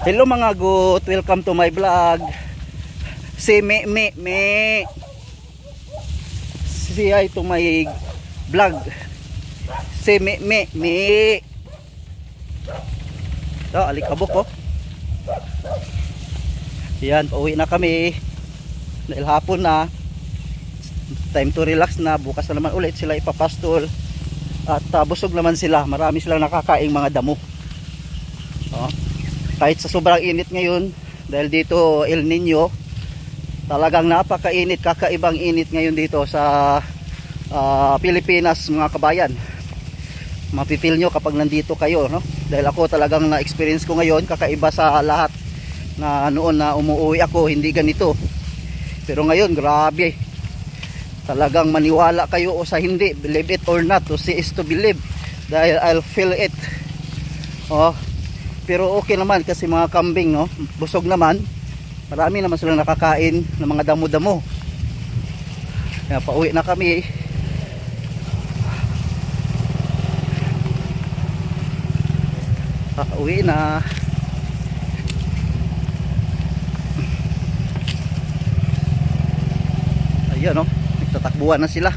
Hello mga gut, welcome to my vlog. Si me si ay to my vlog. Si me so, alikabok oh. Yan, pauwi na kami dahil hapon na, time to relax na. Bukas na naman ulit sila ipapastol at busog naman sila, marami silang nakakaing mga damo oh. Kahit sa sobrang init ngayon, dahil dito El Nino, talagang napakainit, kakaibang init ngayon dito sa Pilipinas mga kabayan. Mapipil nyo kapag nandito kayo, no? Dahil ako talagang na-experience ko ngayon, kakaiba sa lahat na noon na umuwi ako, hindi ganito. Pero ngayon, grabe. Talagang maniwala kayo o sa hindi, believe it or not, to see is to believe. Dahil I'll feel it. Oh. Pero okay naman kasi mga kambing, no? Busog naman. Marami naman silang nakakain ng mga damo-damo. Kaya pauwi na kami. Pauwi na. Ayan, no? Nagtatakbuhan na sila.